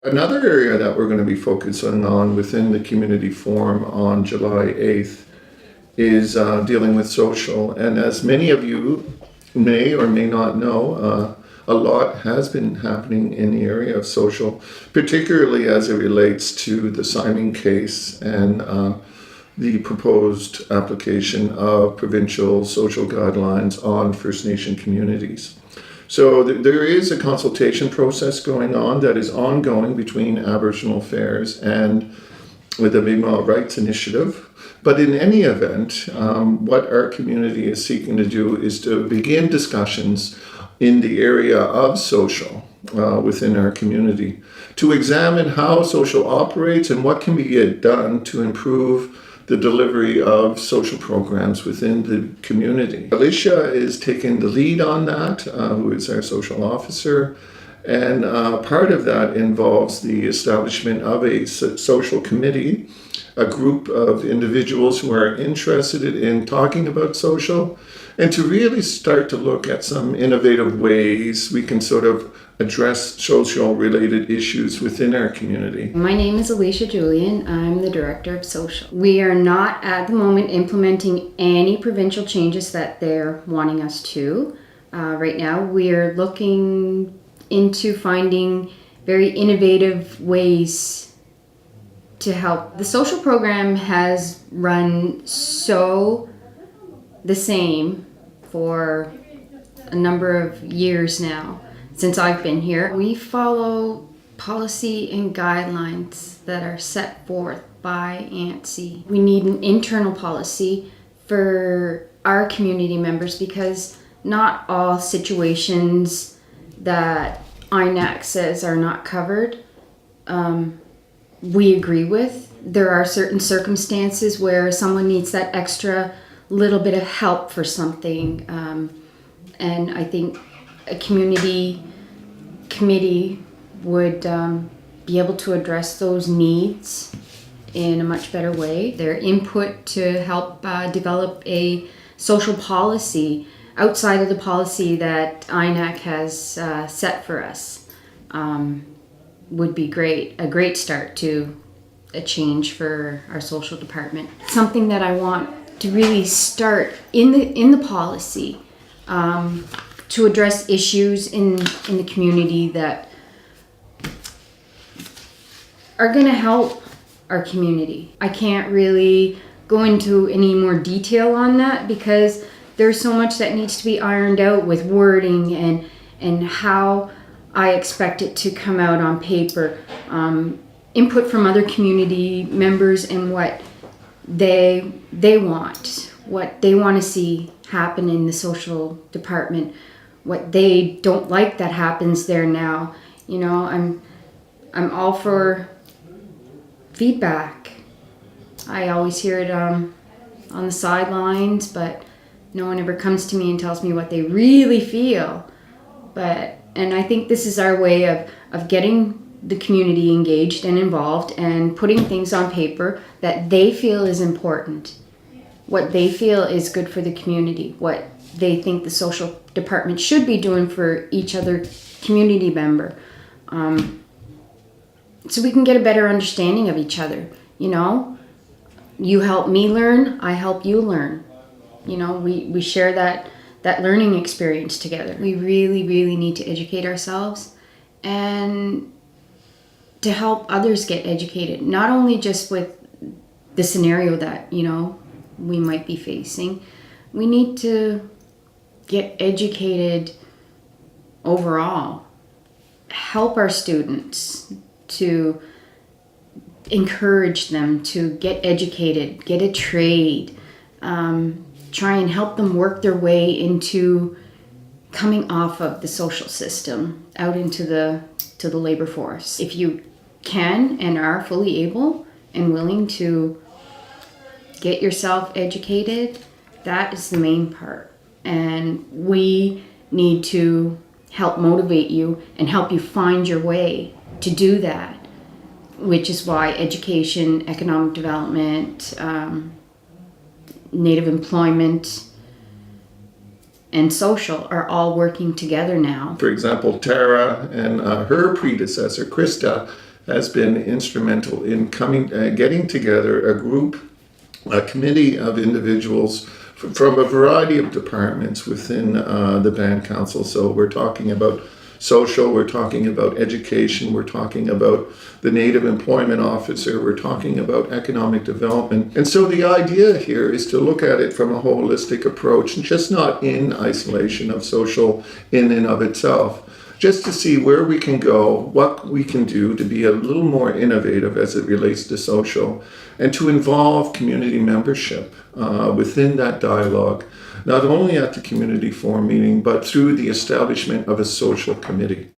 Another area that we're going to be focusing on within the community forum on July 8th is dealing with social. And as many of you may or may not know, a lot has been happening in the area of social, particularly as it relates to the Simon case and the proposed application of provincial social guidelines on First Nation communities. So there is a consultation process going on that is ongoing between Aboriginal Affairs and the Mi'kmaq Rights Initiative. But in any event, what our community is seeking to do is to begin discussions in the area of social within our community, to examine how social operates and what can be done to improve the delivery of social programs within the community. Alicia is taking the lead on that, who is our social officer, and part of that involves the establishment of a social committee, a group of individuals who are interested in talking about social, and to really start to look at some innovative ways we can sort of address social related issues within our community. My name is Alicia Julian. I'm the Director of Social. We are not at the moment implementing any provincial changes that they're wanting us to. Right now we're looking into finding very innovative ways to help. The social program has run so the same for a number of years now. Since I've been here, we follow policy and guidelines that are set forth by ANTSI. We need an internal policy for our community members because not all situations that INAC says are not covered, we agree with. There are certain circumstances where someone needs that extra little bit of help for something, and I think a community committee would be able to address those needs in a much better way. Their input to help develop a social policy outside of the policy that INAC has set for us would be great. A great start to a change for our social department. Something that I want to really start in the policy to address issues in the community that are going to help our community. I can't really go into any more detail on that because there's so much that needs to be ironed out with wording and how I expect it to come out on paper. Input from other community members and what they want, what they want to see happen in the social department, what they don't like that happens there now. You know, I'm all for feedback. I always hear it on the sidelines, but no one ever comes to me and tells me what they really feel. And I think this is our way of getting the community engaged and involved and putting things on paper that they feel is important, what they feel is good for the community, what they think the social department should be doing for each other community member, so we can get a better understanding of each other. You know, you help me learn, I help you learn. You know, we share that learning experience together. We really, really need to educate ourselves and to help others get educated, not only just with the scenario that, you know, we might be facing. We need to get educated overall, help our students, to encourage them to get educated, get a trade, try and help them work their way into coming off of the social system out into the labor force. If you can and are fully able and willing to get yourself educated, that is the main part. And we need to help motivate you and help you find your way to do that, which is why education, economic development, Native employment, and social are all working together now. For example, Tara and her predecessor, Krista, has been instrumental in getting together a committee of individuals from a variety of departments within the band council. So we're talking about social, we're talking about education, we're talking about the Native Employment Officer, we're talking about economic development. And so the idea here is to look at it from a holistic approach, and just not in isolation of social in and of itself, just to see where we can go, what we can do to be a little more innovative as it relates to social, and to involve community membership within that dialogue, not only at the community forum meeting, but through the establishment of a social committee.